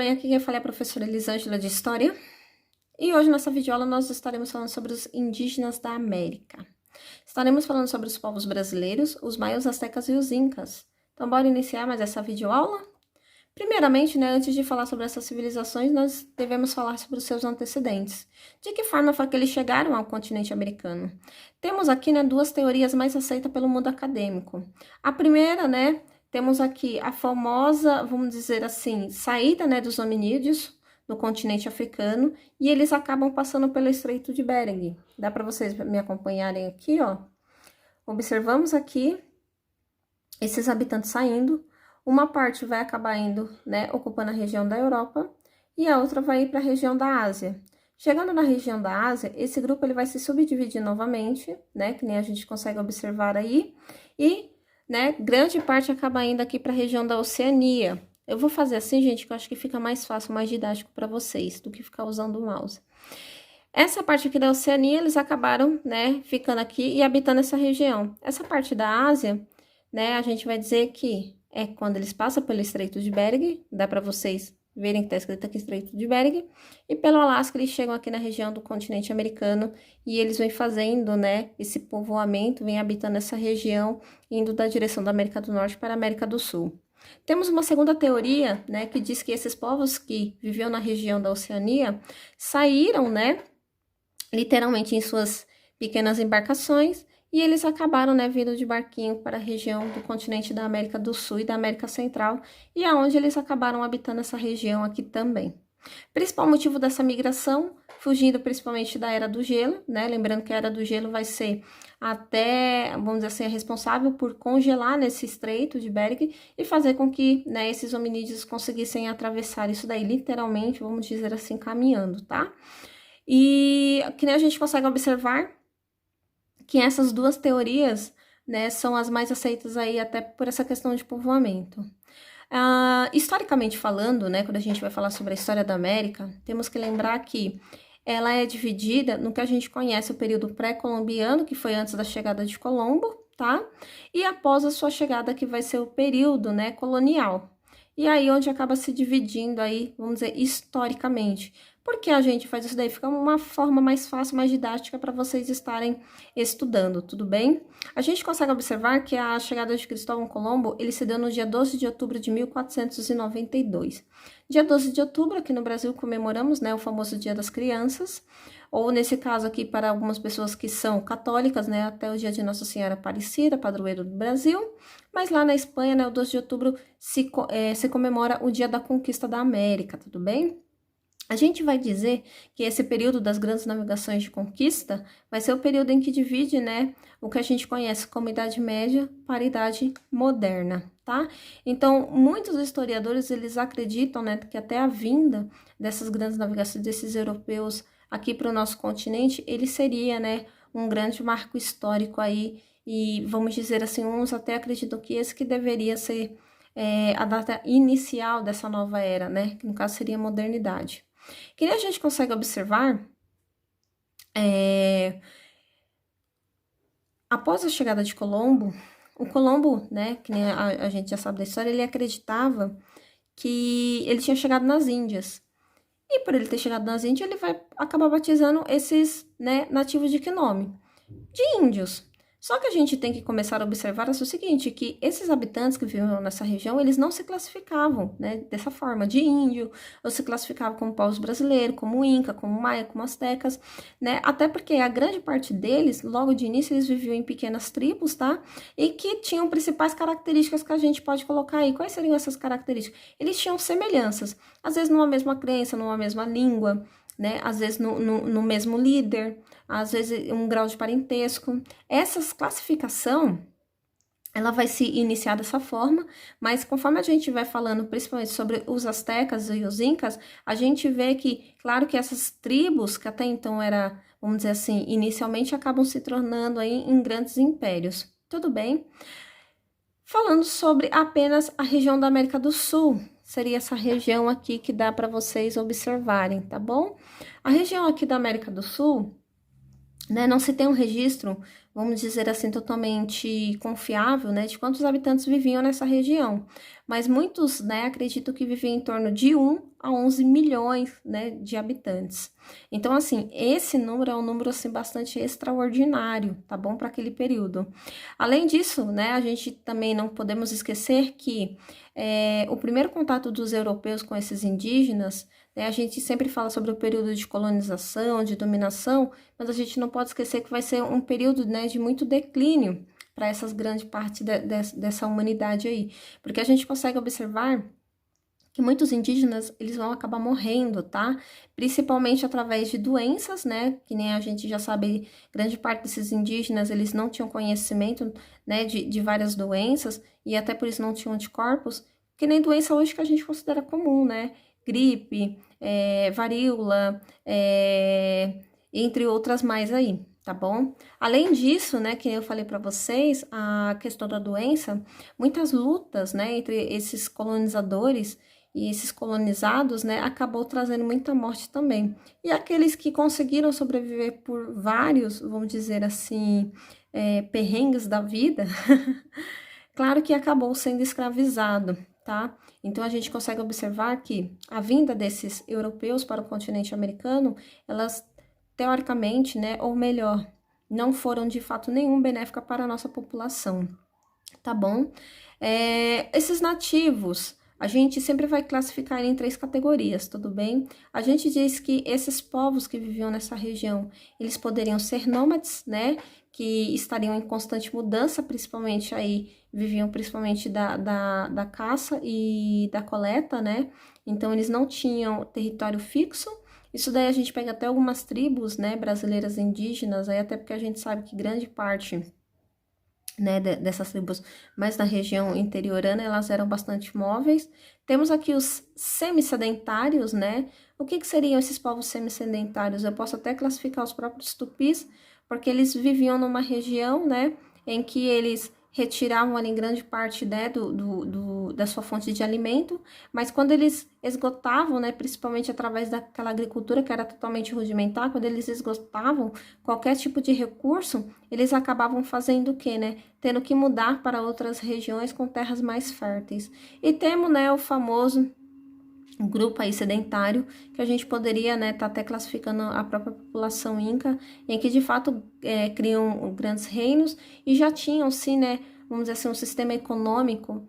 Oi, aqui quem fala é a professora Elisângela de História. E hoje nessa videoaula nós estaremos falando sobre os indígenas da América. Estaremos falando sobre os povos brasileiros, os maias, astecas e os incas. Então bora iniciar mais essa videoaula? Primeiramente, antes de falar sobre essas civilizações, nós devemos falar sobre os seus antecedentes. De que forma foi que eles chegaram ao continente americano? Temos aqui, duas teorias mais aceitas pelo mundo acadêmico. A primeira, temos aqui a famosa, vamos dizer assim, saída, dos hominídeos no continente africano, e eles acabam passando pelo Estreito de Bering. Dá para vocês me acompanharem aqui, ó. Observamos aqui esses habitantes saindo. Uma parte vai acabar indo, ocupando a região da Europa, e a outra vai ir para a região da Ásia. Chegando na região da Ásia, esse grupo ele vai se subdividir novamente, que nem a gente consegue observar aí, e grande parte acaba indo aqui para a região da Oceania. Eu vou fazer assim, gente, que eu acho que fica mais fácil, mais didático para vocês, do que ficar usando o mouse. Essa parte aqui da Oceania, eles acabaram, ficando aqui e habitando essa região. Essa parte da Ásia, a gente vai dizer que é quando eles passam pelo Estreito de Bering, dá para vocês verem que tá escrito aqui Estreito de Bering, e pelo Alasca eles chegam aqui na região do continente americano, e eles vêm fazendo, esse povoamento, vem habitando essa região, indo da direção da América do Norte para a América do Sul. Temos uma segunda teoria, que diz que esses povos que viviam na região da Oceania saíram, literalmente em suas pequenas embarcações, e eles acabaram, vindo de barquinho para a região do continente da América do Sul e da América Central, e aonde eles acabaram habitando essa região aqui também. Principal motivo dessa migração, fugindo principalmente da Era do Gelo, lembrando que a Era do Gelo vai ser até, vamos dizer assim, responsável por congelar nesse Estreito de Bering e fazer com que, esses hominídeos conseguissem atravessar isso daí, literalmente, vamos dizer assim, caminhando, tá? E que nem a gente consegue observar que essas duas teorias, são as mais aceitas aí até por essa questão de povoamento. Historicamente falando, quando a gente vai falar sobre a história da América, temos que lembrar que ela é dividida no que a gente conhece o período pré-colombiano, que foi antes da chegada de Colombo, tá? E após a sua chegada, que vai ser o período, colonial. E aí, onde acaba se dividindo aí, vamos dizer, historicamente. Por que a gente faz isso daí? Fica uma forma mais fácil, mais didática para vocês estarem estudando, tudo bem? A gente consegue observar que a chegada de Cristóvão Colombo, ele se deu no dia 12 de outubro de 1492. Dia 12 de outubro, aqui no Brasil, comemoramos, o famoso Dia das Crianças, ou nesse caso aqui, para algumas pessoas que são católicas, até o dia de Nossa Senhora Aparecida, padroeiro do Brasil, mas lá na Espanha, o 12 de outubro, se comemora o Dia da Conquista da América, tudo bem? A gente vai dizer que esse período das grandes navegações de conquista vai ser o período em que divide, o que a gente conhece como Idade Média para Idade Moderna, tá? Então, muitos historiadores, eles acreditam, que até a vinda dessas grandes navegações desses europeus aqui para o nosso continente, ele seria, um grande marco histórico aí, e vamos dizer assim, uns até acreditam que esse que deveria ser a data inicial dessa nova era, que no caso seria a modernidade. Que nem a gente consegue observar, após a chegada de Colombo, o Colombo, que nem a gente já sabe da história, ele acreditava que ele tinha chegado nas Índias. E por ele ter chegado nas Índias, ele vai acabar batizando esses, nativos de que nome? De índios. Só que a gente tem que começar a observar o seguinte, que esses habitantes que viviam nessa região, eles não se classificavam, dessa forma, de índio, ou se classificavam como povos brasileiros, como Inca, como Maia, como Astecas, até porque a grande parte deles, logo de início, eles viviam em pequenas tribos, tá? E que tinham principais características que a gente pode colocar aí. Quais seriam essas características? Eles tinham semelhanças, às vezes numa mesma crença, numa mesma língua, às vezes no mesmo líder, às vezes um grau de parentesco. Essa classificação, ela vai se iniciar dessa forma, mas conforme a gente vai falando principalmente sobre os astecas e os incas, a gente vê que, claro que essas tribos, que até então era, vamos dizer assim, inicialmente acabam se tornando aí em grandes impérios. Tudo bem? Falando sobre apenas a região da América do Sul, seria essa região aqui que dá para vocês observarem, tá bom? A região aqui da América do Sul, não se tem um registro, vamos dizer assim, totalmente confiável, de quantos habitantes viviam nessa região. mas muitos, né, acreditam que viviam em torno de 1 a 11 milhões, né, de habitantes. Então, assim, esse número é um número, assim, bastante extraordinário, tá bom, para aquele período. Além disso, né, a gente também não podemos esquecer que o primeiro contato dos europeus com esses indígenas, né, a gente sempre fala sobre o período de colonização, de dominação, mas a gente não pode esquecer que vai ser um período, né, de muito declínio para essas grandes partes dessa humanidade aí, porque a gente consegue observar que muitos indígenas, eles vão acabar morrendo, tá? Principalmente através de doenças, né? Que nem a gente já sabe, grande parte desses indígenas, eles não tinham conhecimento, né, de várias doenças, e até por isso não tinham anticorpos, que nem doença hoje que a gente considera comum, né? Gripe, varíola, entre outras mais aí, tá bom? Além disso, né, que eu falei para vocês, a questão da doença, muitas lutas, né, entre esses colonizadores e esses colonizados, né, acabou trazendo muita morte também. E aqueles que conseguiram sobreviver por vários, vamos dizer assim, perrengues da vida, claro que acabou sendo escravizado, tá? Então a gente consegue observar que a vinda desses europeus para o continente americano, elas teoricamente, né, ou melhor, não foram de fato nenhum benéfica para a nossa população, tá bom? Esses nativos, a gente sempre vai classificar em 3 categorias, tudo bem? A gente diz que esses povos que viviam nessa região, eles poderiam ser nômades, né? Que estariam em constante mudança, principalmente aí, viviam principalmente da caça e da coleta, né? Então, eles não tinham território fixo. Isso daí a gente pega até algumas tribos, né, brasileiras indígenas, aí até porque a gente sabe que grande parte, né, dessas tribos mais na região interiorana, elas eram bastante móveis. Temos aqui os semi-sedentários, né? O que seriam esses povos semi-sedentários? Eu posso até classificar os próprios tupis, porque eles viviam numa região, né, em que eles retiravam ali grande parte, né, da sua fonte de alimento, mas quando eles esgotavam, né, principalmente através daquela agricultura que era totalmente rudimentar, quando eles esgotavam qualquer tipo de recurso, eles acabavam fazendo o quê, né? Tendo que mudar para outras regiões com terras mais férteis. E temos, né, o famoso grupo aí sedentário, que a gente poderia, né, tá até classificando a própria população inca, em que de fato criam grandes reinos e já tinham, sim, né, vamos dizer assim, um sistema econômico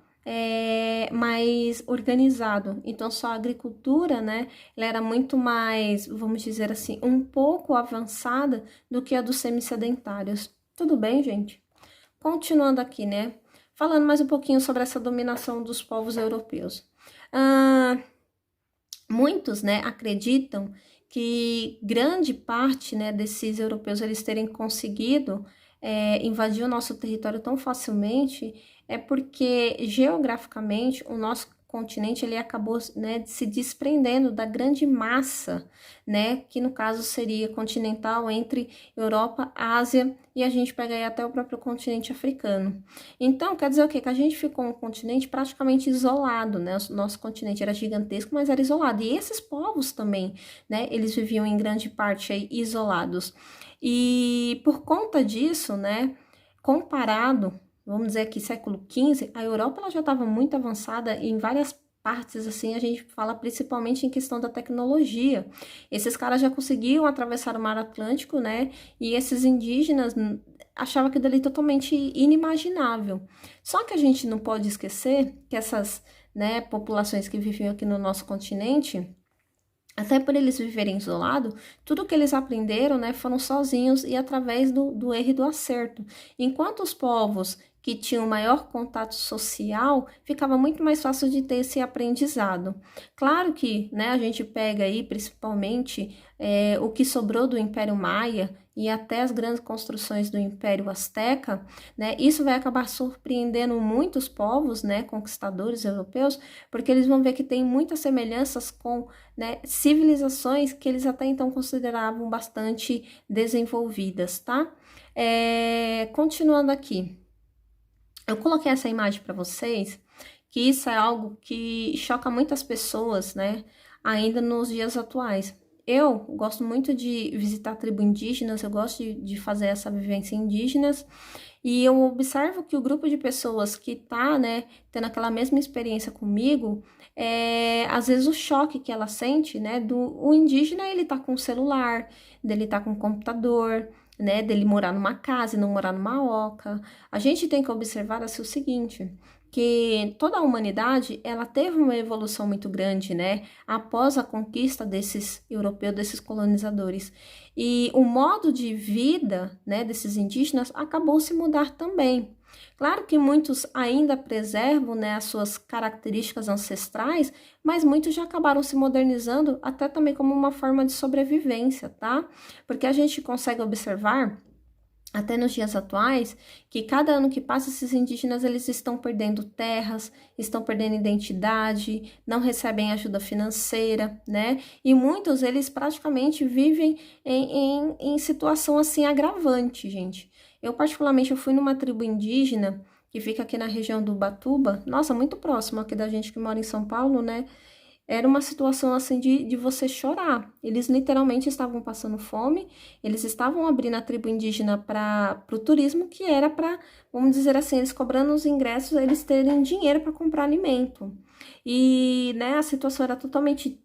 mais organizado. Então, só a agricultura, né, ela era muito mais, vamos dizer assim, um pouco avançada do que a dos semi-sedentários. Tudo bem, gente? Continuando aqui, né, falando mais um pouquinho sobre essa dominação dos povos europeus. Muitos, né, acreditam que grande parte, né, desses europeus eles terem conseguido invadir o nosso território tão facilmente é porque geograficamente o nosso continente ele acabou, né, se desprendendo da grande massa, né, que no caso seria continental entre Europa, Ásia e a gente pega aí até o próprio continente africano. Então, quer dizer o quê? Que a gente ficou um continente praticamente isolado, né? O nosso continente era gigantesco, mas era isolado. E esses povos também, né, eles viviam em grande parte aí isolados. E por conta disso, né, comparado, vamos dizer aqui, século XV, a Europa ela já estava muito avançada em várias partes, assim, a gente fala principalmente em questão da tecnologia. Esses caras já conseguiam atravessar o mar Atlântico, né, e esses indígenas achavam aquilo ali totalmente inimaginável. Só que a gente não pode esquecer que essas, né, populações que viviam aqui no nosso continente, até por eles viverem isolados, tudo que eles aprenderam, né, foram sozinhos e através do erro e do acerto. Enquanto os povos que tinham maior contato social, ficava muito mais fácil de ter esse aprendizado. Claro que, né, a gente pega aí principalmente o que sobrou do Império Maia e até as grandes construções do Império Azteca, né, isso vai acabar surpreendendo muitos povos, né, conquistadores europeus, porque eles vão ver que tem muitas semelhanças com, né, civilizações que eles até então consideravam bastante desenvolvidas, tá? Continuando aqui. Eu coloquei essa imagem para vocês, que isso é algo que choca muitas pessoas, né, ainda nos dias atuais. eu gosto muito de visitar tribos indígenas, eu gosto de fazer essa vivência indígenas, e eu observo que o grupo de pessoas que tá, né, tendo aquela mesma experiência comigo, às vezes o choque que ela sente, né, o indígena, ele tá com celular, dele tá com computador, né, dele morar numa casa e não morar numa oca. A gente tem que observar assim o seguinte, que toda a humanidade, ela teve uma evolução muito grande, né, após a conquista desses europeus, desses colonizadores. E o modo de vida, né, desses indígenas acabou se mudar também. Claro que muitos ainda preservam, né, as suas características ancestrais, mas muitos já acabaram se modernizando até também como uma forma de sobrevivência, tá? Porque a gente consegue observar até nos dias atuais, que cada ano que passa, esses indígenas eles estão perdendo terras, estão perdendo identidade, não recebem ajuda financeira, né? E muitos, eles praticamente vivem em situação assim agravante, gente. Eu, particularmente, eu fui numa tribo indígena que fica aqui na região do Ubatuba, nossa, muito próximo aqui da gente que mora em São Paulo, né? Era uma situação assim de você chorar. Eles literalmente estavam passando fome, eles estavam abrindo a tribo indígena para o turismo, que era para, vamos dizer assim, eles cobrando os ingressos, eles terem dinheiro para comprar alimento. E, né, a situação era totalmente,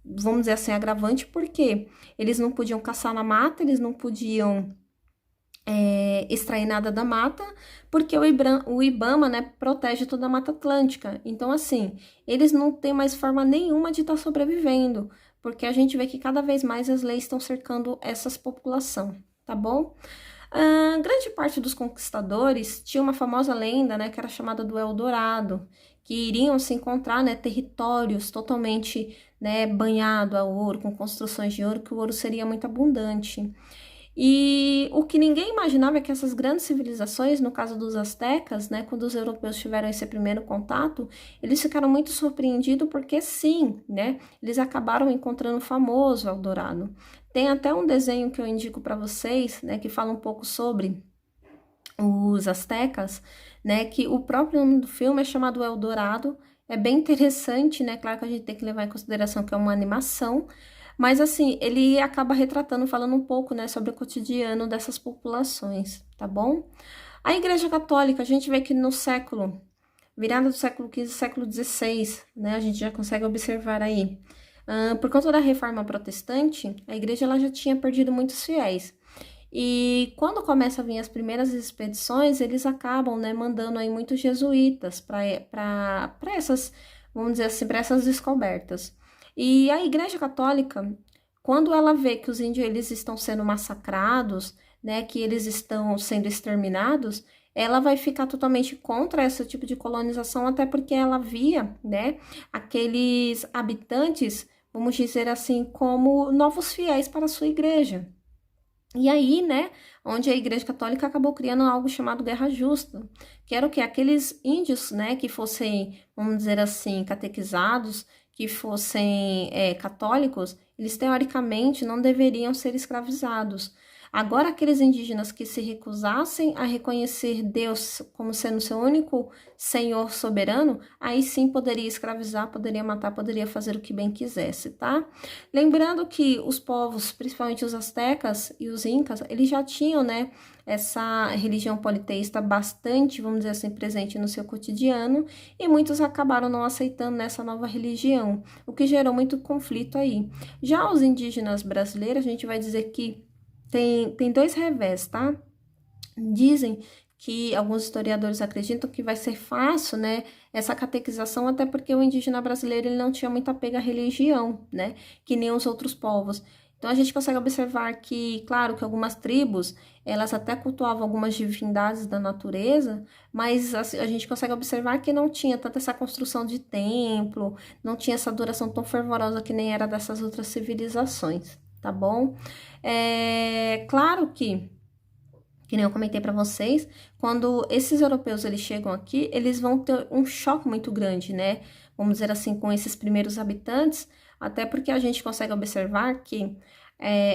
vamos dizer assim, agravante, porque eles não podiam caçar na mata, eles não podiam extrair nada da mata, porque o IBAMA, né, protege toda a Mata Atlântica. Então, assim, eles não têm mais forma nenhuma de estar sobrevivendo, porque a gente vê que cada vez mais as leis estão cercando essas populações, tá bom? Grande parte dos conquistadores tinha uma famosa lenda, né, que era chamada do Eldorado, que iriam se encontrar, né, territórios totalmente, né, banhado a ouro, com construções de ouro, que o ouro seria muito abundante. E o que ninguém imaginava é que essas grandes civilizações, no caso dos astecas, né, quando os europeus tiveram esse primeiro contato, eles ficaram muito surpreendidos porque sim, né, eles acabaram encontrando o famoso Eldorado. Tem até um desenho que eu indico para vocês, né, que fala um pouco sobre os astecas, né, que o próprio nome do filme é chamado Eldorado. É bem interessante, né, claro que a gente tem que levar em consideração que é uma animação, mas, assim, ele acaba retratando, falando um pouco, né, sobre o cotidiano dessas populações, tá bom? A Igreja Católica, a gente vê que no século, virada do século XV, século XVI, né, a gente já consegue observar aí. Por conta da reforma protestante, a igreja ela já tinha perdido muitos fiéis. E quando começa a vir as primeiras expedições, eles acabam, né, mandando aí muitos jesuítas para essas, vamos dizer assim, para essas descobertas. E a Igreja Católica, quando ela vê que os índios eles estão sendo massacrados, né, que eles estão sendo exterminados, ela vai ficar totalmente contra esse tipo de colonização, até porque ela via, né, aqueles habitantes, vamos dizer assim, como novos fiéis para a sua igreja. E aí, né, onde a Igreja Católica acabou criando algo chamado Guerra Justa, que era o quê? Aqueles índios, né, que fossem, vamos dizer assim, catequizados, que fossem católicos, eles teoricamente não deveriam ser escravizados. Agora, aqueles indígenas que se recusassem a reconhecer Deus como sendo seu único Senhor soberano, aí sim poderia escravizar, poderia matar, poderia fazer o que bem quisesse, tá? Lembrando que os povos, principalmente os astecas e os incas, eles já tinham, né, essa religião politeísta bastante, vamos dizer assim, presente no seu cotidiano, e muitos acabaram não aceitando nessa nova religião, o que gerou muito conflito aí. Já os indígenas brasileiros, a gente vai dizer que tem dois revés, tá? Dizem que alguns historiadores acreditam que vai ser fácil, né, essa catequização, até porque o indígena brasileiro ele não tinha muito apego à religião, né, que nem os outros povos. Então, a gente consegue observar que, claro, que algumas tribos, elas até cultuavam algumas divindades da natureza, mas a gente consegue observar que não tinha tanta essa construção de templo, não tinha essa adoração tão fervorosa que nem era dessas outras civilizações, tá bom? Claro que nem eu comentei para vocês, quando esses europeus eles chegam aqui, eles vão ter um choque muito grande, né? Vamos dizer assim, com esses primeiros habitantes, até porque a gente consegue observar que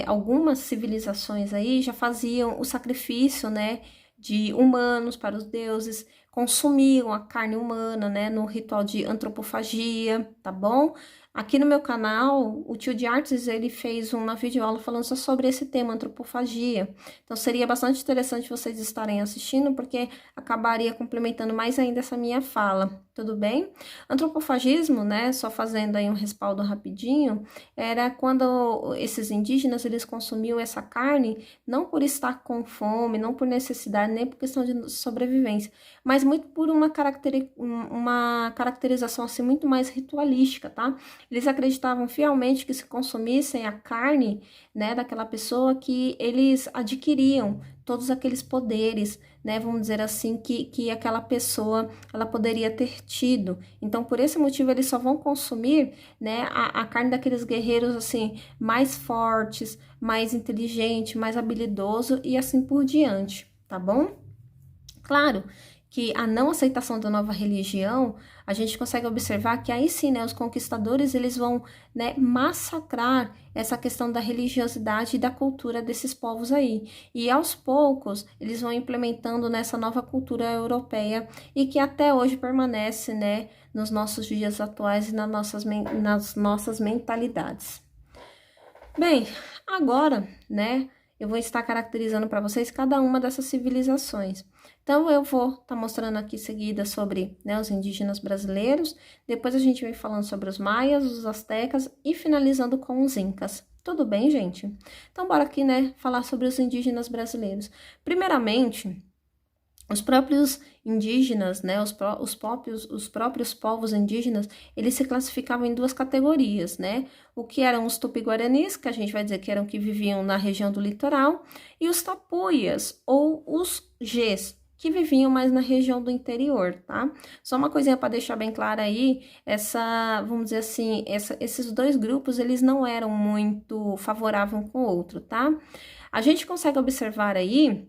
algumas civilizações aí já faziam o sacrifício, né, de humanos para os deuses, consumiam a carne humana, né, no ritual de antropofagia, tá bom? Aqui no meu canal, o tio de artes, ele fez uma videoaula falando só sobre esse tema, antropofagia. Então, seria bastante interessante vocês estarem assistindo, porque acabaria complementando mais ainda essa minha fala, tudo bem? Antropofagismo, né, só fazendo aí um respaldo rapidinho, era quando esses indígenas, eles consumiam essa carne, não por estar com fome, não por necessidade, nem por questão de sobrevivência, mas muito por uma caracterização, assim, muito mais ritualística, tá? Eles acreditavam fielmente que se consumissem a carne, né, daquela pessoa, que eles adquiriam todos aqueles poderes, né, vamos dizer assim, que aquela pessoa, ela poderia ter tido. Então, por esse motivo, eles só vão consumir, né, a carne daqueles guerreiros, assim, mais fortes, mais inteligentes, mais habilidoso e assim por diante, tá bom? Claro que a não aceitação da nova religião, a gente consegue observar que aí sim, né, os conquistadores, eles vão, né, massacrar essa questão da religiosidade e da cultura desses povos aí. E aos poucos, eles vão implementando nessa nova cultura europeia e que até hoje permanece, né, nos nossos dias atuais e nas nossas mentalidades. Bem, agora, né, eu vou estar caracterizando para vocês cada uma dessas civilizações. Então, eu vou estar mostrando aqui seguida sobre, né, os indígenas brasileiros, depois a gente vem falando sobre os maias, os astecas e finalizando com os incas. Tudo bem, gente? Então, bora aqui, né, falar sobre os indígenas brasileiros. Primeiramente, os próprios indígenas, né, os próprios povos indígenas, eles se classificavam em duas categorias, né? O que eram os tupi-guaranis, que a gente vai dizer que eram que viviam na região do litoral, e os tapuias, ou os Gs, que viviam mais na região do interior, tá? Só uma coisinha para deixar bem clara aí, vamos dizer assim, esses dois grupos, eles não eram muito favoráveis um com o outro, tá? A gente consegue observar aí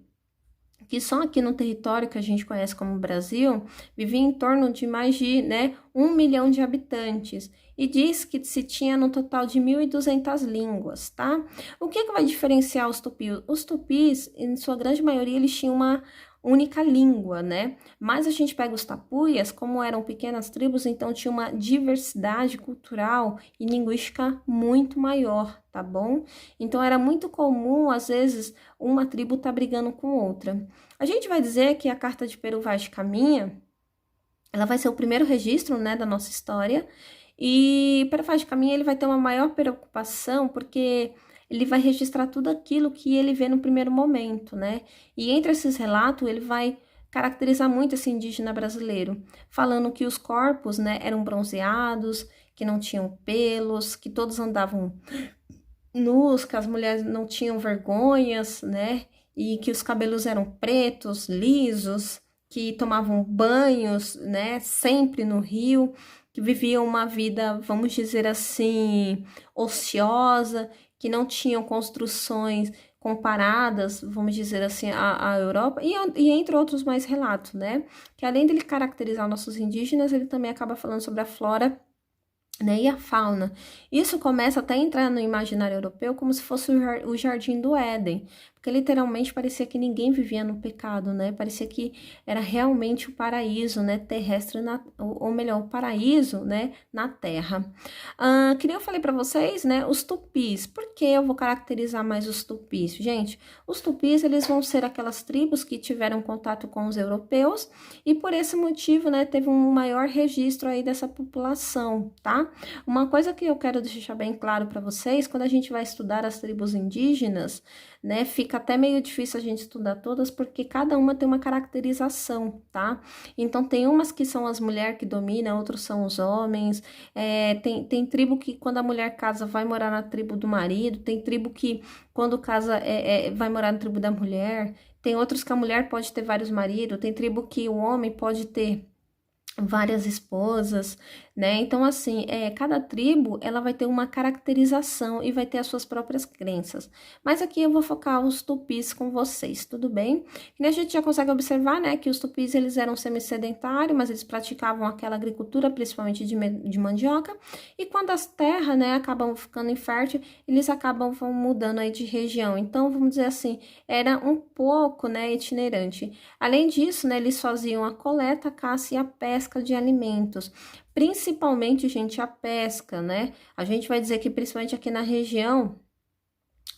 que só aqui no território que a gente conhece como Brasil, vivia em torno de mais de, né, 1 milhão de habitantes. E diz que se tinha no total de 1.200 línguas, tá? O que vai diferenciar os tupis? Os tupis, em sua grande maioria, eles tinham uma única língua, né? Mas a gente pega os tapuias, como eram pequenas tribos, então tinha uma diversidade cultural e linguística muito maior, tá bom? Então era muito comum, às vezes, uma tribo tá brigando com outra. A gente vai dizer que a Carta de Peru Vaz de Caminha, ela vai ser o primeiro registro, né, da nossa história, e Peru Vaz de Caminha, ele vai ter uma maior preocupação, porque ele vai registrar tudo aquilo que ele vê no primeiro momento, né? E entre esses relatos, ele vai caracterizar muito esse indígena brasileiro, falando que os corpos, né, eram bronzeados, que não tinham pelos, que todos andavam nus, que as mulheres não tinham vergonhas, né? E que os cabelos eram pretos, lisos, que tomavam banhos, né, sempre no rio, que viviam uma vida, vamos dizer assim, ociosa, que não tinham construções comparadas, vamos dizer assim, à Europa, e entre outros mais relatos, né? Que além dele caracterizar nossos indígenas, ele também acaba falando sobre a flora, né, e a fauna. Isso começa até a entrar no imaginário europeu como se fosse o Jardim do Éden, porque literalmente parecia que ninguém vivia no pecado, né? Parecia que era realmente o paraíso, né, terrestre, ou melhor, o paraíso, né, na terra. Que nem eu falei para vocês, né, os tupis. Por que eu vou caracterizar mais os tupis? Gente, os tupis, eles vão ser aquelas tribos que tiveram contato com os europeus e por esse motivo, né, teve um maior registro aí dessa população, tá? Uma coisa que eu quero deixar bem claro para vocês, quando a gente vai estudar as tribos indígenas, né, fica até meio difícil a gente estudar todas, porque cada uma tem uma caracterização, tá? Então, tem umas que são as mulheres que dominam, outros são os homens, tem tribo que quando a mulher casa vai morar na tribo do marido, tem tribo que quando casa vai morar na tribo da mulher, tem outros que a mulher pode ter vários maridos, tem tribo que o homem pode ter várias esposas, né? Então, assim, cada tribo, ela vai ter uma caracterização e vai ter as suas próprias crenças. Mas aqui eu vou focar os tupis com vocês, tudo bem? E a gente já consegue observar, né, que os tupis, eles eram semi-sedentários, mas eles praticavam aquela agricultura, principalmente de mandioca, e quando as terras, né, acabam ficando inférteis, eles acabam mudando aí de região. Então, vamos dizer assim, era um pouco, né, itinerante. Além disso, né, eles faziam a coleta, a caça e a pesca de alimentos. principalmente, gente, a pesca, né? A gente vai dizer que principalmente aqui na região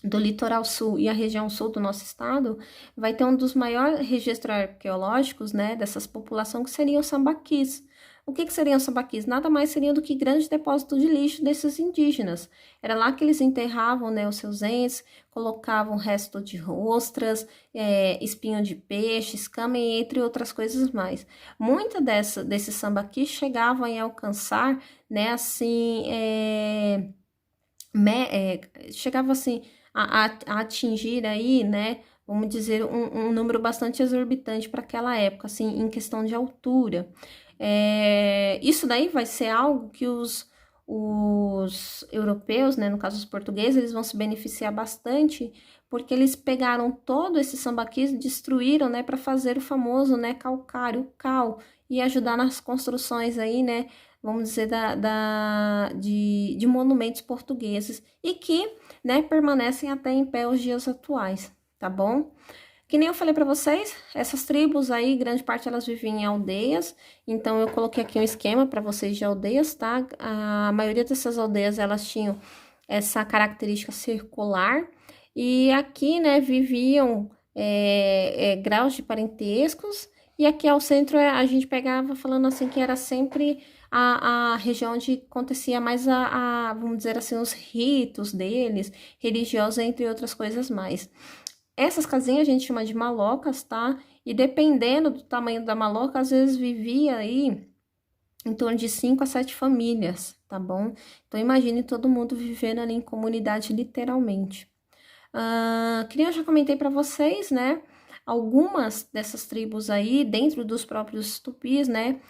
do litoral sul e a região sul do nosso estado, vai ter um dos maiores registros arqueológicos, né, dessas populações, que seriam os sambaquis. O que seriam os sambaquis? Nada mais seriam do que grandes depósitos de lixo desses indígenas. Era lá que eles enterravam, né, os seus entes, colocavam resto de ostras, espinho de peixe, escama, entre outras coisas mais. Muitas desses sambaquis chegavam a alcançar, né, assim, chegava assim a atingir aí, né, vamos dizer, um número bastante exorbitante para aquela época, assim, em questão de altura. Isso daí vai ser algo que os europeus, né, no caso os portugueses, eles vão se beneficiar bastante, porque eles pegaram todo esse sambaquis e destruíram, né, para fazer o famoso, né, calcário, o cal, e ajudar nas construções aí, né, vamos dizer, de monumentos portugueses, e que, né, permanecem até em pé os dias atuais, tá bom? Que nem eu falei para vocês, essas tribos aí, grande parte elas viviam em aldeias, então eu coloquei aqui um esquema para vocês de aldeias, tá? A maioria dessas aldeias, elas tinham essa característica circular, e aqui, né, viviam graus de parentescos, e aqui ao centro a gente pegava falando assim que era sempre a região onde acontecia mais vamos dizer assim, os ritos deles, religiosos, entre outras coisas mais. Essas casinhas a gente chama de malocas, tá? E dependendo do tamanho da maloca, às vezes vivia aí em torno de 5 a 7 famílias, tá bom? Então imagine todo mundo vivendo ali em comunidade, literalmente. Que nem eu já comentei para vocês, né? Algumas dessas tribos aí, dentro dos próprios tupis, né,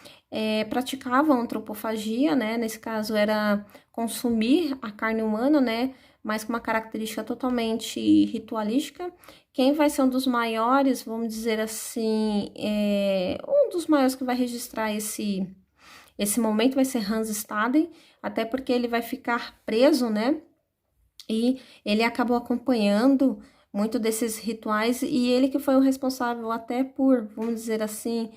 praticavam antropofagia, né? Nesse caso era consumir a carne humana, né? Mas com uma característica totalmente ritualística. Quem vai ser um dos maiores, vamos dizer assim, um dos maiores que vai registrar esse momento vai ser Hans Staden, até porque ele vai ficar preso, né? E ele acabou acompanhando muito desses rituais, e ele que foi o responsável até por, vamos dizer assim,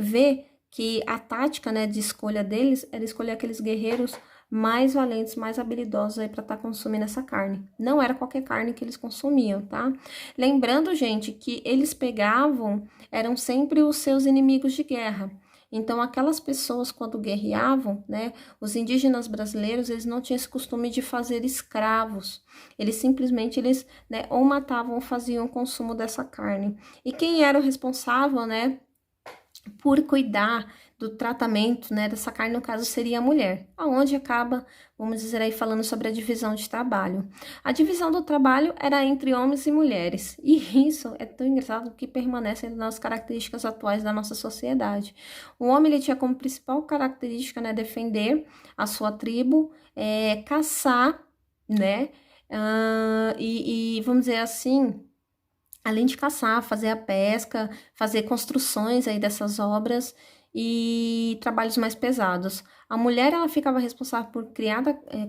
ver que a tática, né, de escolha deles era escolher aqueles guerreiros mais valentes, mais habilidosos aí para estar consumindo essa carne. Não era qualquer carne que eles consumiam, tá? Lembrando, gente, que eles pegavam, eram sempre os seus inimigos de guerra. Então, aquelas pessoas, quando guerreavam, né, os indígenas brasileiros, eles não tinham esse costume de fazer escravos. Eles simplesmente, né, ou matavam ou faziam o consumo dessa carne. E quem era o responsável, né, por cuidar do tratamento, né, dessa carne, no caso, seria a mulher. Aonde acaba, vamos dizer aí, falando sobre a divisão de trabalho. A divisão do trabalho era entre homens e mulheres. E isso é tão engraçado que permanece nas características atuais da nossa sociedade. O homem, ele tinha como principal característica, né, defender a sua tribo, caçar, né, e vamos dizer assim, além de caçar, fazer a pesca, fazer construções aí dessas obras e trabalhos mais pesados. A mulher, ela ficava responsável por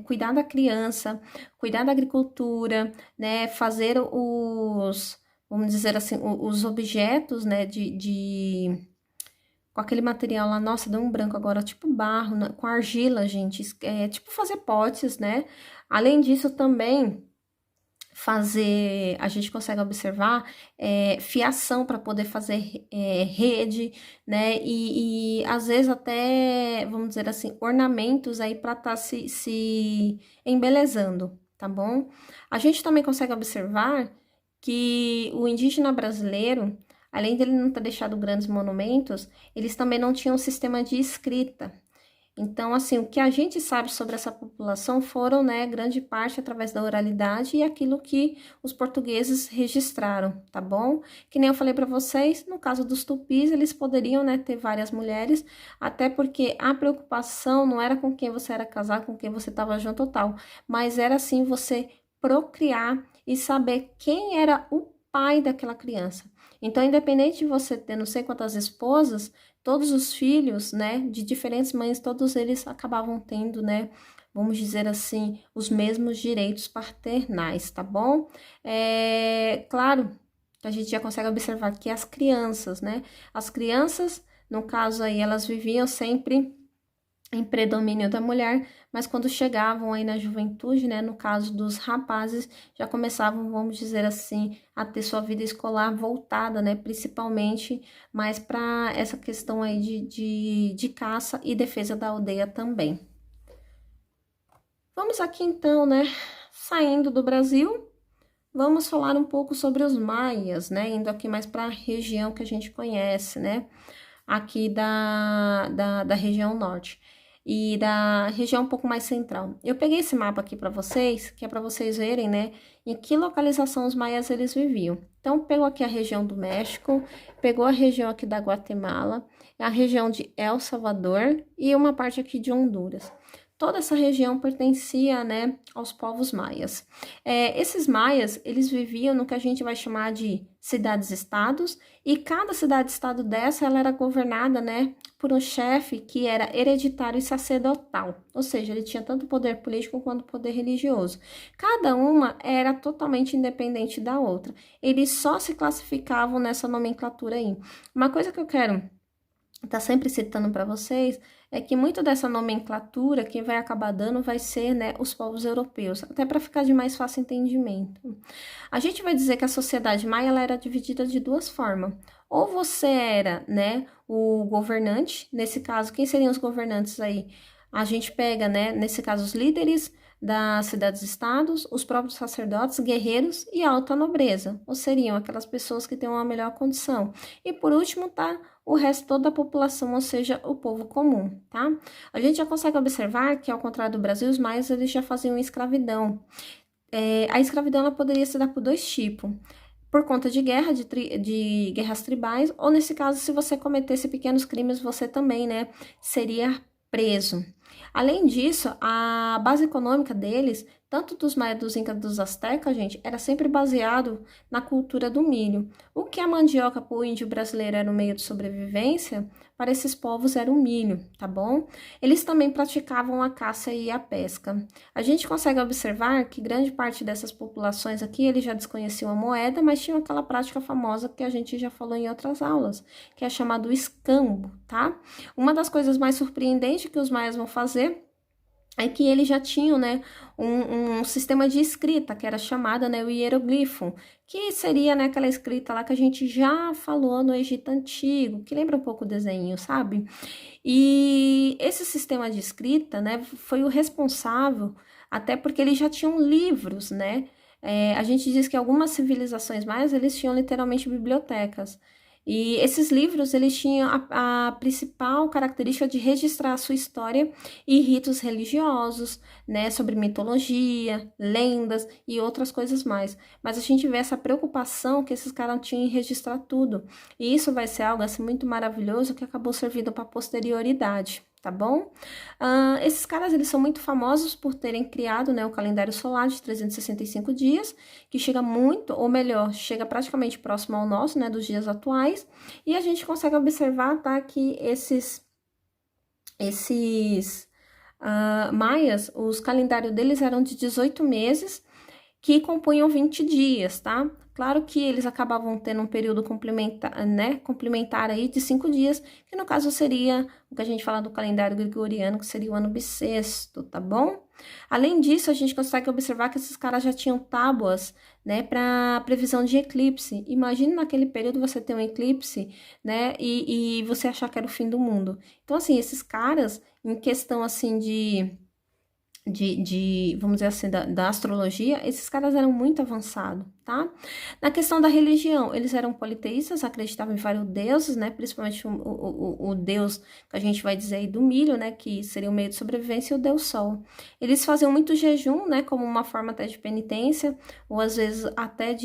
cuidar da criança, cuidar da agricultura, né, fazer vamos dizer assim, os objetos, né, com aquele material lá, nossa, deu um branco agora, tipo barro, né, com argila, gente, tipo fazer potes, né. Além disso, também a gente consegue observar fiação para poder fazer rede, né? E às vezes até, vamos dizer assim, ornamentos aí para estar se embelezando, tá bom? A gente também consegue observar que o indígena brasileiro, além dele não ter deixado grandes monumentos, eles também não tinham um sistema de escrita. Então, assim, o que a gente sabe sobre essa população foram, né, grande parte através da oralidade e aquilo que os portugueses registraram, tá bom? Que nem eu falei para vocês, no caso dos tupis, eles poderiam, né, ter várias mulheres, até porque a preocupação não era com quem você era casado, com quem você estava junto ou tal, mas era, assim, você procriar e saber quem era o pai daquela criança. Então, independente de você ter não sei quantas esposas, todos os filhos, né, de diferentes mães, todos eles acabavam tendo, né, vamos dizer assim, os mesmos direitos paternais, tá bom? Claro que a gente já consegue observar que as crianças, né, no caso aí, elas viviam sempre em predomínio da mulher, mas quando chegavam aí na juventude, né, no caso dos rapazes, já começavam, vamos dizer assim, a ter sua vida escolar voltada, né, principalmente mais para essa questão aí de caça e defesa da aldeia também. Vamos aqui então, né, saindo do Brasil, vamos falar um pouco sobre os maias, né, indo aqui mais para a região que a gente conhece, né, aqui da região norte e da região um pouco mais central. Eu peguei esse mapa aqui para vocês, que é para vocês verem, né, em que localização os maias eles viviam. Então, pegou aqui a região do México, pegou a região aqui da Guatemala, a região de El Salvador e uma parte aqui de Honduras. Toda essa região pertencia, né, aos povos maias. Esses maias, eles viviam no que a gente vai chamar de cidades-estados, e cada cidade-estado dessa, ela era governada, né, por um chefe que era hereditário e sacerdotal, ou seja, ele tinha tanto poder político quanto poder religioso. Cada uma era totalmente independente da outra. Eles só se classificavam nessa nomenclatura aí. Uma coisa que eu quero tá sempre citando para vocês, é que muito dessa nomenclatura quem vai acabar dando vai ser, né, os povos europeus, até para ficar de mais fácil entendimento. A gente vai dizer que a sociedade maia ela era dividida de duas formas. Ou você era, né, o governante, nesse caso, quem seriam os governantes aí? A gente pega, né, nesse caso, os líderes das cidades-estados, os próprios sacerdotes, guerreiros e a alta nobreza, ou seriam aquelas pessoas que têm uma melhor condição. E por último, tá o resto toda da população, ou seja, o povo comum, tá? A gente já consegue observar que, ao contrário do Brasil, os maias eles já faziam escravidão. A escravidão ela poderia se dar por dois tipos. Por conta de guerra, de guerras tribais, ou nesse caso, se você cometesse pequenos crimes, você também, né, seria preso. Além disso, a base econômica deles, tanto dos maias, dos incas, dos astecas, gente, era sempre baseado na cultura do milho. O que a mandioca para o índio brasileiro era um meio de sobrevivência, para esses povos era o milho, tá bom? Eles também praticavam a caça e a pesca. A gente consegue observar que grande parte dessas populações aqui, eles já desconheciam a moeda, mas tinham aquela prática famosa que a gente já falou em outras aulas, que é chamado escambo, tá? Uma das coisas mais surpreendentes que os maias vão fazer é que eles já tinham, né, um sistema de escrita, que era chamada, né, o hieroglifo, que seria, né, aquela escrita lá que a gente já falou no Egito Antigo, que lembra um pouco o desenho, sabe? E esse sistema de escrita, né, foi o responsável, até porque eles já tinham livros, né? A gente diz que algumas civilizações maias, eles tinham literalmente bibliotecas. E esses livros, eles tinham a principal característica de registrar a sua história e ritos religiosos, né, sobre mitologia, lendas e outras coisas mais. Mas a gente vê essa preocupação que esses caras tinham em registrar tudo. E isso vai ser algo assim muito maravilhoso que acabou servindo para a posterioridade. Tá bom? Esses caras, eles são muito famosos por terem criado, né, o calendário solar de 365 dias, que chega muito, ou melhor, chega praticamente próximo ao nosso, né, dos dias atuais, e a gente consegue observar, tá, que esses maias, os calendários deles eram de 18 meses, que compunham 20 dias, tá? Claro que eles acabavam tendo um período complementar, né, complementar aí de 5 dias, que no caso seria o que a gente fala do calendário gregoriano, que seria o ano bissexto, tá bom? Além disso, a gente consegue observar que esses caras já tinham tábuas, né, para previsão de eclipse. Imagina naquele período você ter um eclipse, né, e você achar que era o fim do mundo. Então, assim, esses caras, em questão, assim, vamos dizer assim, da astrologia, esses caras eram muito avançados, tá? Na questão da religião, eles eram politeístas, acreditavam em vários deuses, né? Principalmente o deus que a gente vai dizer aí do milho, né? Que seria o meio de sobrevivência, e o deus sol. Eles faziam muito jejum, né? Como uma forma até de penitência, ou às vezes até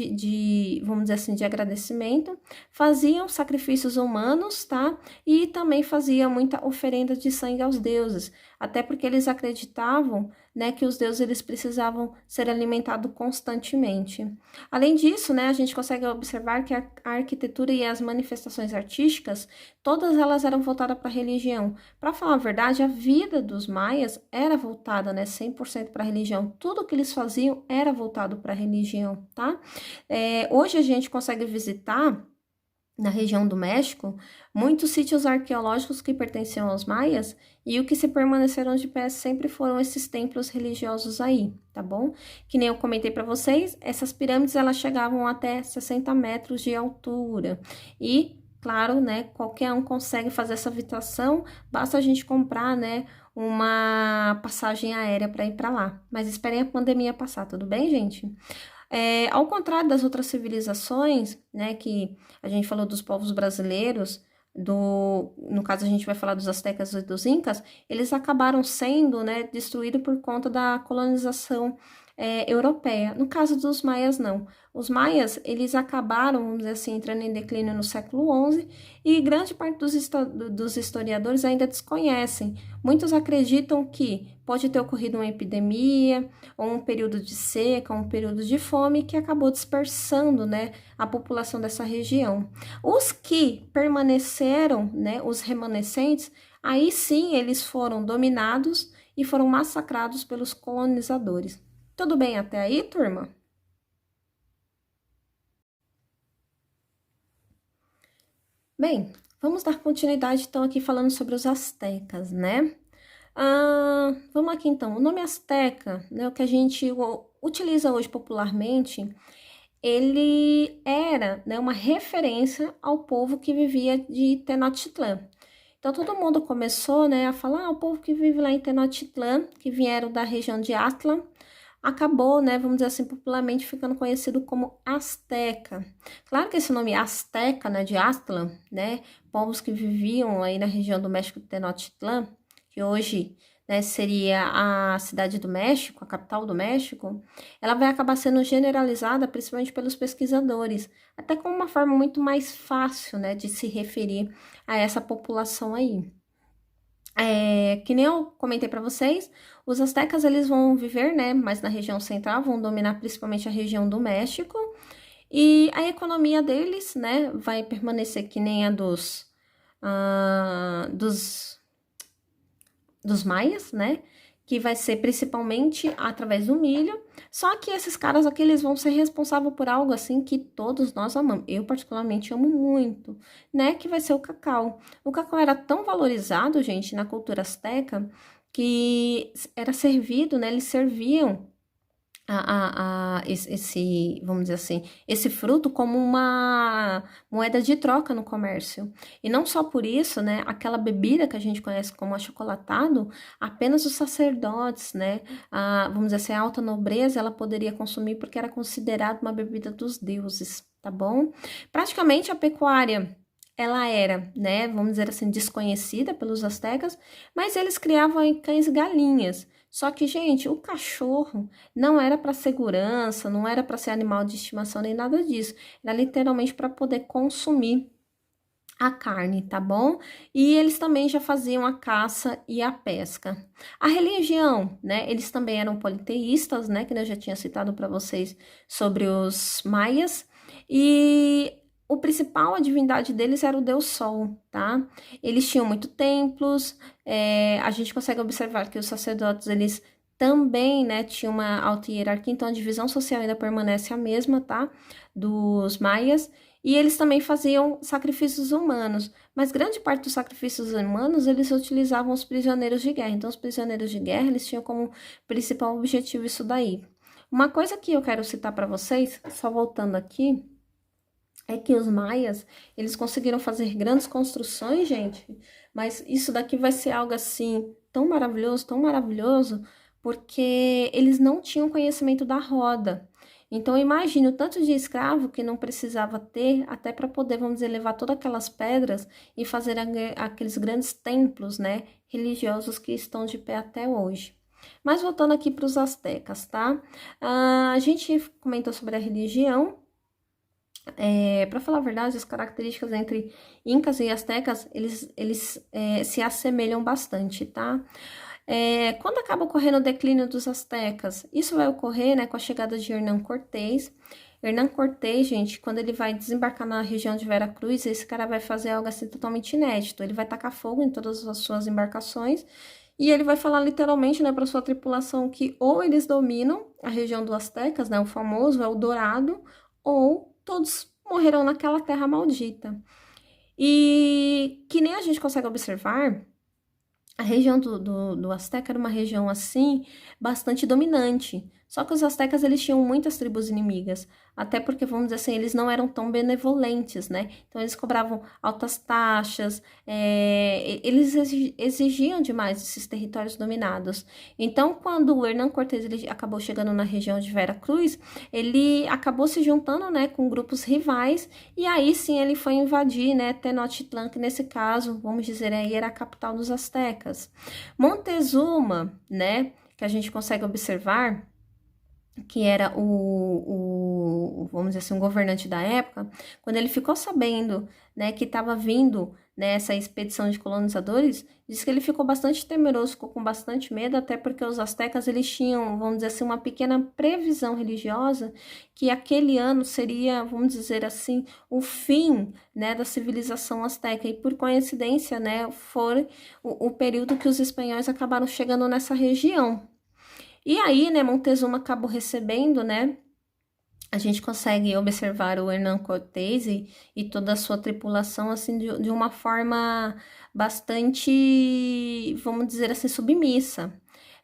vamos dizer assim, de agradecimento. Faziam sacrifícios humanos, tá? E também faziam muita oferenda de sangue aos deuses, até porque eles acreditavam, né, que os deuses eles precisavam ser alimentados constantemente. Além disso, né, a gente consegue observar que a arquitetura e as manifestações artísticas, todas elas eram voltadas para a religião. Para falar a verdade, a vida dos maias era voltada, né, 100% para a religião. Tudo que eles faziam era voltado para a religião, tá? Hoje a gente consegue visitar na região do México, muitos sítios arqueológicos que pertenciam aos maias e o que se permaneceram de pé sempre foram esses templos religiosos aí, tá bom? Que nem eu comentei para vocês, essas pirâmides elas chegavam até 60 metros de altura e, claro, né, qualquer um consegue fazer essa habitação, basta a gente comprar, né, uma passagem aérea para ir para lá. Mas esperem a pandemia passar, tudo bem, gente? Ao contrário das outras civilizações, né, que a gente falou dos povos brasileiros, no caso a gente vai falar dos astecas e dos incas, eles acabaram sendo, né, destruídos por conta da colonização europeia. No caso dos maias, não. Os maias, eles acabaram, vamos dizer assim, entrando em declínio no século XI e grande parte dos historiadores ainda desconhecem. Muitos acreditam que pode ter ocorrido uma epidemia, ou um período de seca, um período de fome que acabou dispersando, né, a população dessa região. Os que permaneceram, né, os remanescentes, aí sim eles foram dominados e foram massacrados pelos colonizadores. Tudo bem até aí, turma? Bem, vamos dar continuidade então aqui falando sobre os astecas, né? Vamos aqui então. O nome asteca, né, o que a gente utiliza hoje popularmente, ele era, né, uma referência ao povo que vivia de Tenochtitlán. Então todo mundo começou, né, a falar, o povo que vive lá em Tenochtitlán, que vieram da região de Atlan, acabou, né, vamos dizer assim, popularmente ficando conhecido como Azteca. Claro que esse nome Azteca, né, de Aztlán, né, povos que viviam aí na região do México de Tenochtitlán, que hoje, né, seria a cidade do México, a capital do México, ela vai acabar sendo generalizada principalmente pelos pesquisadores, até como uma forma muito mais fácil, né, de se referir a essa população aí. Que nem eu comentei para vocês, os astecas eles vão viver, né, mais na região central, vão dominar principalmente a região do México, e a economia deles, né, vai permanecer que nem a dos maias, né, que vai ser principalmente através do milho, só que esses caras aqui, eles vão ser responsáveis por algo assim que todos nós amamos. Eu particularmente amo muito, né, que vai ser o cacau. O cacau era tão valorizado, gente, na cultura asteca, que era servido, né, eles serviam vamos dizer assim, esse fruto como uma moeda de troca no comércio. E não só por isso, né, aquela bebida que a gente conhece como achocolatado, apenas os sacerdotes, né, vamos dizer assim, a alta nobreza, ela poderia consumir porque era considerada uma bebida dos deuses, tá bom? Praticamente a pecuária ela era, né, vamos dizer assim, desconhecida pelos astecas, mas eles criavam aí cães e galinhas. Só que, gente, o cachorro não era para segurança, não era para ser animal de estimação nem nada disso. Era literalmente para poder consumir a carne, tá bom? E eles também já faziam a caça e a pesca. A religião, né? Eles também eram politeístas, né? Que eu já tinha citado para vocês sobre os maias. E o principal, a divindade deles era o Deus Sol, tá? Eles tinham muitos templos, a gente consegue observar que os sacerdotes, eles também, né, tinham uma alta hierarquia, então a divisão social ainda permanece a mesma, tá? Dos maias, e eles também faziam sacrifícios humanos, mas grande parte dos sacrifícios humanos, eles utilizavam os prisioneiros de guerra, então os prisioneiros de guerra, eles tinham como principal objetivo isso daí. Uma coisa que eu quero citar para vocês, só voltando aqui, é que os maias, eles conseguiram fazer grandes construções, gente, mas isso daqui vai ser algo assim tão maravilhoso, porque eles não tinham conhecimento da roda. Então, imagine o tanto de escravo que não precisava ter até para poder, vamos dizer, levar todas aquelas pedras e fazer aqueles grandes templos, né, religiosos que estão de pé até hoje. Mas voltando aqui para os astecas, tá? A gente comentou sobre a religião. Para falar a verdade, as características entre incas e astecas, eles se assemelham bastante, tá? Quando acaba ocorrendo o declínio dos astecas, isso vai ocorrer, né, com a chegada de Hernán Cortés. Hernán Cortés, gente, quando ele vai desembarcar na região de Veracruz, esse cara vai fazer algo assim totalmente inédito. Ele vai tacar fogo em todas as suas embarcações e ele vai falar literalmente, né, para sua tripulação que ou eles dominam a região dos astecas, né, o famoso Eldorado, ou todos morreram naquela terra maldita. E que nem a gente consegue observar, a região do Azteca era uma região, assim, bastante dominante. Só que os astecas, eles tinham muitas tribos inimigas. Até porque, vamos dizer assim, eles não eram tão benevolentes, né? Então, eles cobravam altas taxas, eles exigiam demais esses territórios dominados. Então, quando o Hernán Cortés ele acabou chegando na região de Vera Cruz, ele acabou se juntando, né, com grupos rivais. E aí, sim, ele foi invadir, né, Tenochtitlan, que nesse caso, vamos dizer aí, era a capital dos astecas. Montezuma, né, que a gente consegue observar, que era vamos dizer assim, um governante da época, quando ele ficou sabendo, né, que estava vindo, né, essa expedição de colonizadores, disse que ele ficou bastante temeroso, ficou com bastante medo, até porque os astecas, eles tinham, vamos dizer assim, uma pequena previsão religiosa, que aquele ano seria, vamos dizer assim, o fim, né, da civilização asteca, e por coincidência, né, foi o período que os espanhóis acabaram chegando nessa região. E aí, né, Montezuma acabou recebendo, né, a gente consegue observar o Hernán Cortés e toda a sua tripulação, assim, de uma forma bastante, vamos dizer assim, submissa.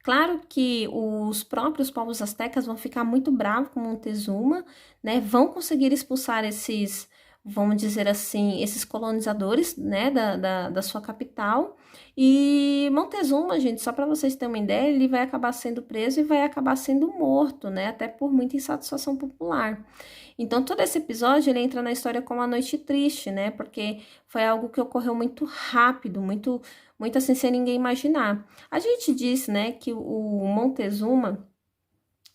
Claro que os próprios povos astecas vão ficar muito bravos com Montezuma, né, vão conseguir expulsar esses, vamos dizer assim, esses colonizadores, né, da sua capital. E Montezuma, gente, só para vocês terem uma ideia, ele vai acabar sendo preso e vai acabar sendo morto, né, até por muita insatisfação popular. Então, todo esse episódio, ele entra na história como a Noite Triste, né, porque foi algo que ocorreu muito rápido, muito assim, sem ninguém imaginar. A gente disse, né, que o Montezuma,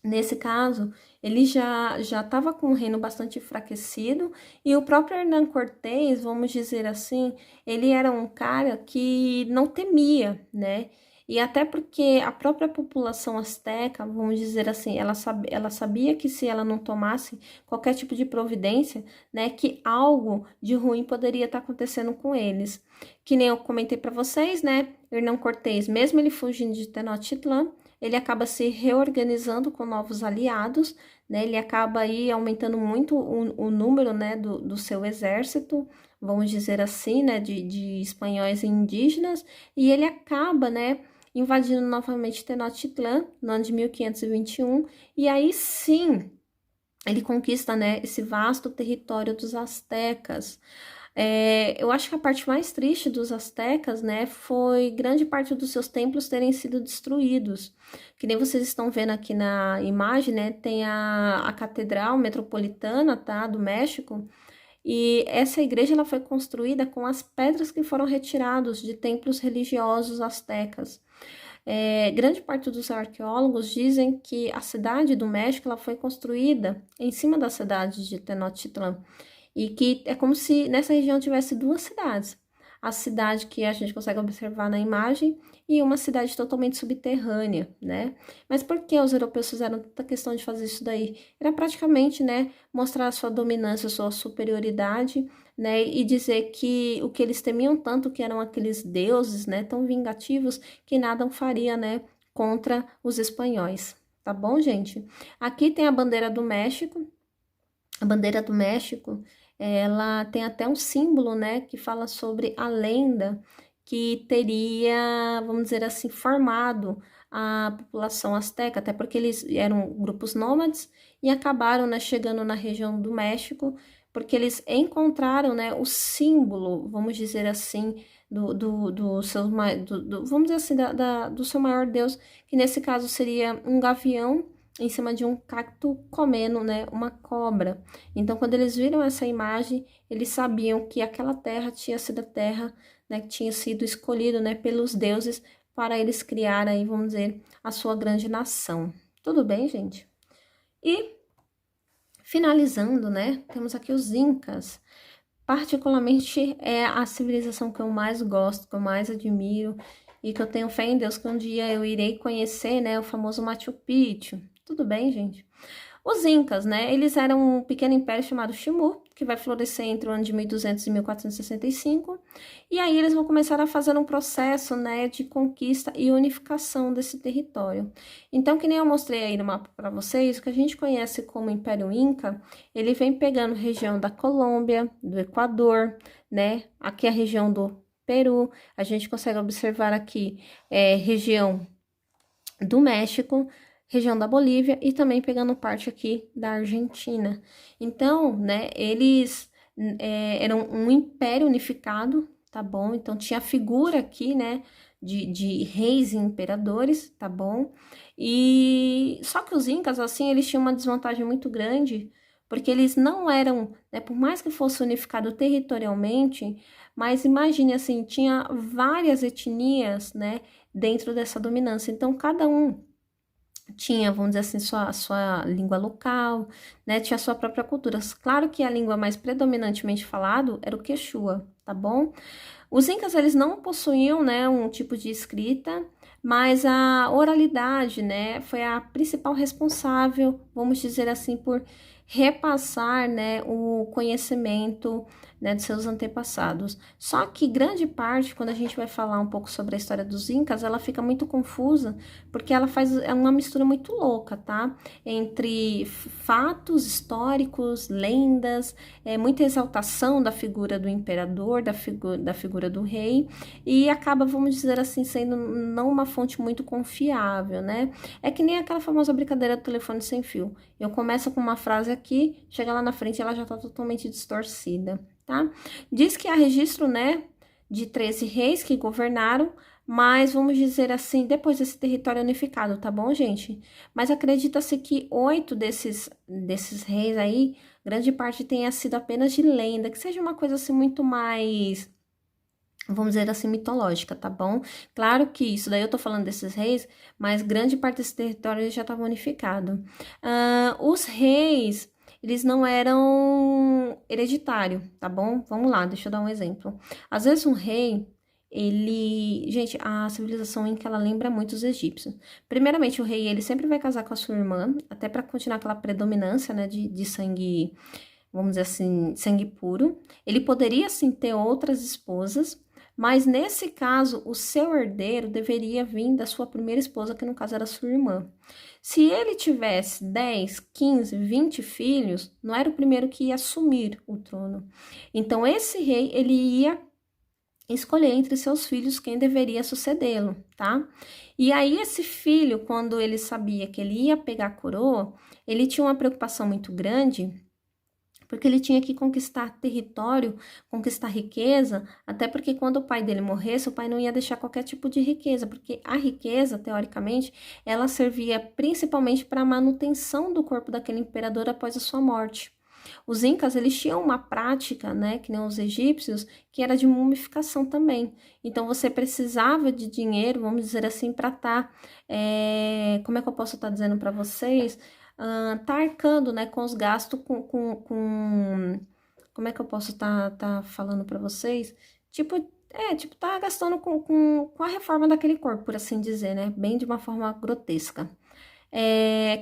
nesse caso, ele já estava com o reino bastante enfraquecido, e o próprio Hernán Cortés, vamos dizer assim, ele era um cara que não temia, né? E até porque a própria população asteca, vamos dizer assim, ela sabia que se ela não tomasse qualquer tipo de providência, né, que algo de ruim poderia estar acontecendo com eles. Que nem eu comentei para vocês, né, Hernán Cortés, mesmo ele fugindo de Tenochtitlan, ele acaba se reorganizando com novos aliados, né? Ele acaba aí aumentando muito o número, né, do seu exército, vamos dizer assim, né, de espanhóis e indígenas, e ele acaba, né, invadindo novamente Tenochtitlan no ano de 1521, e aí sim ele conquista, né, esse vasto território dos astecas. Eu acho que a parte mais triste dos astecas, né, foi grande parte dos seus templos terem sido destruídos. Que nem vocês estão vendo aqui na imagem, né, tem a Catedral Metropolitana, tá, do México, e essa igreja ela foi construída com as pedras que foram retiradas de templos religiosos astecas. Grande parte dos arqueólogos dizem que a cidade do México ela foi construída em cima da cidade de Tenochtitlan, e que é como se nessa região tivesse duas cidades. A cidade que a gente consegue observar na imagem e uma cidade totalmente subterrânea, né? Mas por que os europeus fizeram tanta questão de fazer isso daí? Era praticamente, né, mostrar a sua dominância, a sua superioridade, né, e dizer que o que eles temiam tanto, que eram aqueles deuses, né, tão vingativos, que nada faria, né, contra os espanhóis. Tá bom, gente? Aqui tem a bandeira do México. A bandeira do México, ela tem até um símbolo, né, que fala sobre a lenda que teria, vamos dizer assim, formado a população asteca, até porque eles eram grupos nômades e acabaram, né, chegando na região do México, porque eles encontraram, né, o símbolo, vamos dizer assim, do seu, vamos dizer assim, do seu maior deus, que nesse caso seria um gavião em cima de um cacto comendo, né, uma cobra. Então, quando eles viram essa imagem, eles sabiam que aquela terra tinha sido a terra, né, que tinha sido escolhido, né, pelos deuses para eles criarem aí, vamos dizer, a sua grande nação. Tudo bem, gente? E, finalizando, né, temos aqui os Incas. Particularmente, é a civilização que eu mais gosto, que eu mais admiro, e que eu tenho fé em Deus que um dia eu irei conhecer, né, o famoso Machu Picchu. Tudo bem, gente? Os Incas, né, eles eram um pequeno império chamado Timur, que vai florescer entre o ano de 1200 e 1465, e aí eles vão começar a fazer um processo, né, de conquista e unificação desse território. Então, que nem eu mostrei aí no mapa para vocês, o que a gente conhece como Império Inca, ele vem pegando região da Colômbia, do Equador, né, aqui a região do Peru, a gente consegue observar aqui região do México, região da Bolívia e também pegando parte aqui da Argentina. Então, né, eles eram um império unificado, tá bom? Então, tinha a figura aqui, né, de reis e imperadores, tá bom? E só que os incas, assim, eles tinham uma desvantagem muito grande, porque eles não eram, né, por mais que fosse unificado territorialmente, mas imagine assim, tinha várias etnias, né, dentro dessa dominância. Então, cada um tinha, vamos dizer assim, sua língua local, né? Tinha sua própria cultura. Claro que a língua mais predominantemente falada era o Quechua, tá bom? Os incas, eles não possuíam, né, um tipo de escrita, mas a oralidade, né, foi a principal responsável, vamos dizer assim, por repassar, né, o conhecimento, né, de seus antepassados. Só que grande parte, quando a gente vai falar um pouco sobre a história dos incas, ela fica muito confusa, porque ela faz uma mistura muito louca, tá? Entre fatos históricos, lendas, muita exaltação da figura do imperador, da figura do rei, e acaba, vamos dizer assim, sendo não uma fonte muito confiável, né? É que nem aquela famosa brincadeira do telefone sem fio. Eu começo com uma frase aqui, chega lá na frente ela já tá totalmente distorcida, tá? Diz que há registro, né, de 13 reis que governaram, mas vamos dizer assim, depois desse território unificado, tá bom, gente? Mas acredita-se que 8 desses reis aí, grande parte tenha sido apenas de lenda, que seja uma coisa assim muito mais, vamos dizer assim, mitológica, tá bom? Claro que isso daí eu tô falando desses reis, mas grande parte desse território já estava unificado. Os reis, eles não eram hereditário, tá bom? Vamos lá, deixa eu dar um exemplo. Às vezes um rei, ele... Gente, a civilização inca, ela lembra muito os egípcios. Primeiramente, o rei, ele sempre vai casar com a sua irmã, até para continuar aquela predominância, né, de sangue, vamos dizer assim, sangue puro. Ele poderia, sim, ter outras esposas, mas nesse caso, o seu herdeiro deveria vir da sua primeira esposa, que no caso era sua irmã. Se ele tivesse 10, 15, 20 filhos, não era o primeiro que ia assumir o trono. Então, esse rei, ele ia escolher entre seus filhos quem deveria sucedê-lo, tá? E aí, esse filho, quando ele sabia que ele ia pegar a coroa, ele tinha uma preocupação muito grande, porque ele tinha que conquistar território, conquistar riqueza, até porque quando o pai dele morresse, o pai não ia deixar qualquer tipo de riqueza, porque a riqueza, teoricamente, ela servia principalmente para a manutenção do corpo daquele imperador após a sua morte. Os incas, eles tinham uma prática, né, que nem os egípcios, que era de mumificação também. Então, você precisava de dinheiro, vamos dizer assim, para estar, como é que eu posso estar dizendo para vocês? Tá arcando, né, com os gastos como é que eu posso tá falando para vocês? Tipo, tá gastando com a reforma daquele corpo, por assim dizer, né? Bem de uma forma grotesca.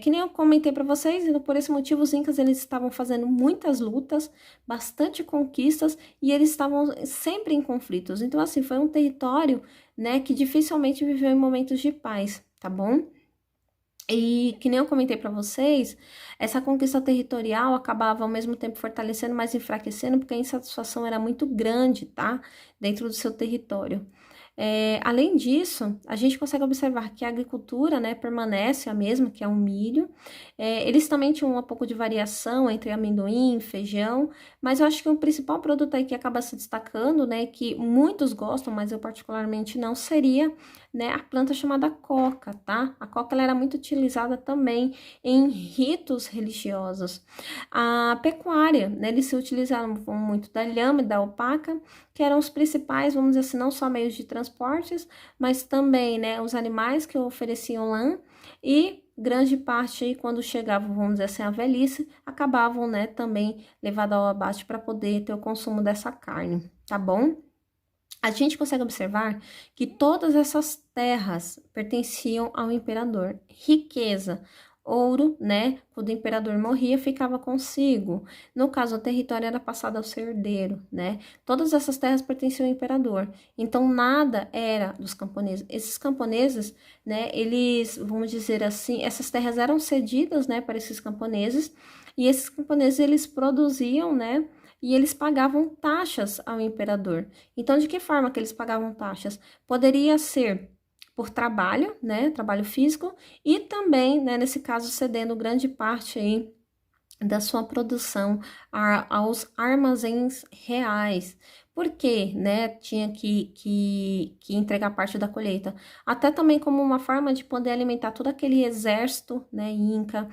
Que nem eu comentei para vocês, e por esse motivo os incas, eles estavam fazendo muitas lutas, bastante conquistas, e eles estavam sempre em conflitos. Então, assim, foi um território, né, que dificilmente viveu em momentos de paz, tá bom? E que nem eu comentei para vocês, essa conquista territorial acabava ao mesmo tempo fortalecendo, mas enfraquecendo, porque a insatisfação era muito grande, tá? Dentro do seu território. Além disso, a gente consegue observar que a agricultura, né, permanece a mesma, que é o milho. Eles também tinham um pouco de variação entre amendoim, feijão, mas eu acho que o principal produto aí que acaba se destacando, né, que muitos gostam, mas eu particularmente não, seria, né, a planta chamada coca, tá? A coca, ela era muito utilizada também em ritos religiosos. A pecuária, né, eles se utilizavam muito da lhama e da alpaca, que eram os principais, vamos dizer assim, não só meios de transportes, mas também, né, os animais que ofereciam lã, e grande parte aí, quando chegavam, vamos dizer assim, a velhice, acabavam, né, também levado ao abate para poder ter o consumo dessa carne, tá bom? A gente consegue observar que todas essas terras pertenciam ao imperador. Riqueza, ouro, né? Quando o imperador morria, ficava consigo. No caso, o território era passado ao seu herdeiro, né? Todas essas terras pertenciam ao imperador. Então, nada era dos camponeses. Esses camponeses, né? Eles, vamos dizer assim, essas terras eram cedidas, né? Para esses camponeses. E esses camponeses, eles produziam, né? E eles pagavam taxas ao imperador. Então, de que forma que eles pagavam taxas? Poderia ser por trabalho, né, trabalho físico, e também, né, nesse caso, cedendo grande parte aí da sua produção aos armazéns reais. Por quê, né, tinha que entregar parte da colheita? Até também como uma forma de poder alimentar todo aquele exército, né, inca,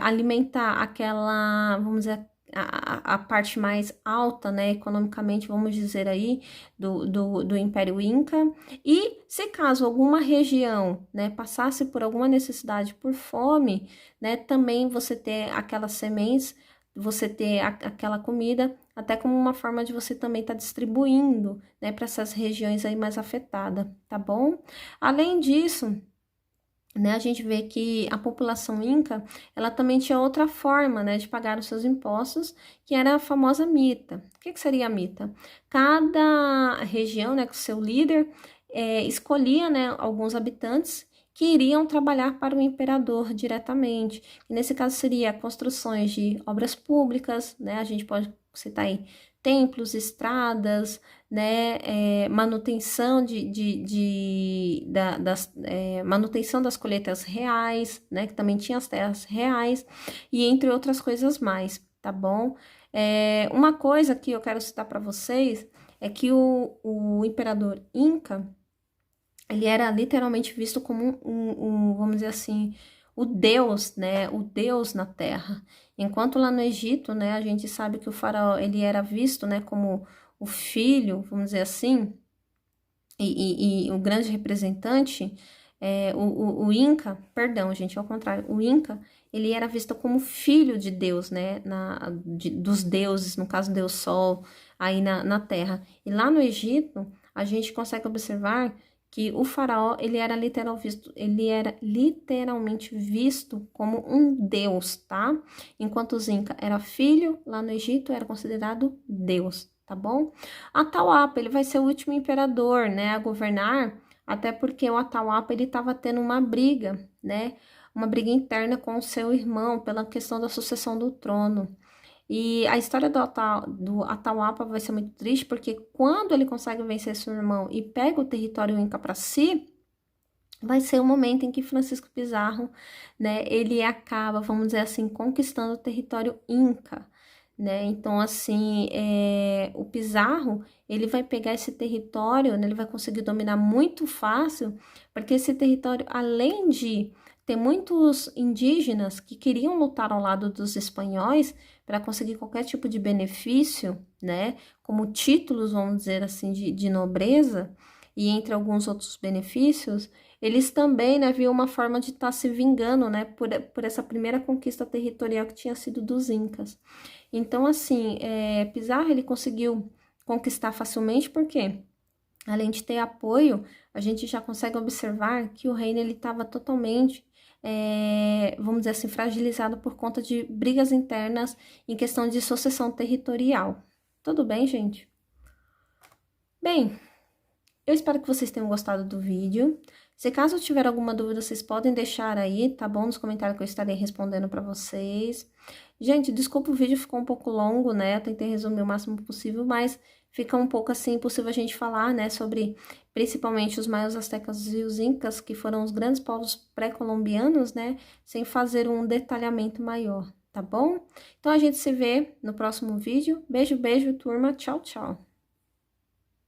alimentar aquela, vamos dizer, a parte mais alta, né, economicamente, vamos dizer aí, do Império Inca. E se caso alguma região, né, passasse por alguma necessidade, por fome, né, também você ter aquelas sementes, você ter aquela comida, até como uma forma de você também estar distribuindo, né, para essas regiões aí mais afetadas, tá bom? Além disso, né, a gente vê que a população inca, ela também tinha outra forma, né, de pagar os seus impostos, que era a famosa mita. O que seria a mita? Cada região, né, com seu líder, escolhia, né, alguns habitantes que iriam trabalhar para o imperador diretamente. E nesse caso seria construções de obras públicas, né, a gente pode citar aí templos, estradas, né, manutenção manutenção das colheitas reais, né, que também tinha as terras reais, e entre outras coisas mais, tá bom? Uma coisa que eu quero citar para vocês é que o imperador Inca, ele era literalmente visto como vamos dizer assim, o Deus, né, o Deus na Terra. Enquanto lá no Egito, né, a gente sabe que o faraó, ele era visto, né, como o filho, vamos dizer assim, e o grande representante, o Inca, perdão, gente, ao contrário, o Inca, ele era visto como filho de Deus, né, dos deuses, no caso, Deus Sol, aí na Terra. E lá no Egito, a gente consegue observar que o faraó, ele era literalmente visto como um deus, tá? Enquanto os Inca era filho, lá no Egito era considerado deus, tá bom? Atahualpa, ele vai ser o último imperador, né, a governar, até porque o Atahualpa, ele estava tendo uma briga, né, uma briga interna com o seu irmão pela questão da sucessão do trono. E a história do Atahualpa vai ser muito triste, porque quando ele consegue vencer seu irmão e pega o território Inca para si, vai ser o momento em que Francisco Pizarro, né, ele acaba, vamos dizer assim, conquistando o território Inca, né? Então, assim, o Pizarro, ele vai pegar esse território, né, ele vai conseguir dominar muito fácil, porque esse território, além de ter muitos indígenas que queriam lutar ao lado dos espanhóis para conseguir qualquer tipo de benefício, né, como títulos, vamos dizer assim, de nobreza, e entre alguns outros benefícios, eles também, né, viam uma forma de estar se vingando, né, por essa primeira conquista territorial que tinha sido dos Incas. Então, assim, Pizarro, ele conseguiu conquistar facilmente, porque além de ter apoio, a gente já consegue observar que o reino, ele estava totalmente, vamos dizer assim, fragilizado por conta de brigas internas em questão de sucessão territorial. Tudo bem, gente? Bem, eu espero que vocês tenham gostado do vídeo. Se caso tiver alguma dúvida, vocês podem deixar aí, tá bom? Nos comentários que eu estarei respondendo para vocês. Gente, desculpa, o vídeo ficou um pouco longo, né? Eu tentei resumir o máximo possível, mas fica um pouco assim impossível a gente falar, né? Sobre principalmente os maias, astecas e os incas, que foram os grandes povos pré-colombianos, né? Sem fazer um detalhamento maior, tá bom? Então a gente se vê no próximo vídeo. Beijo, beijo, turma. Tchau, tchau.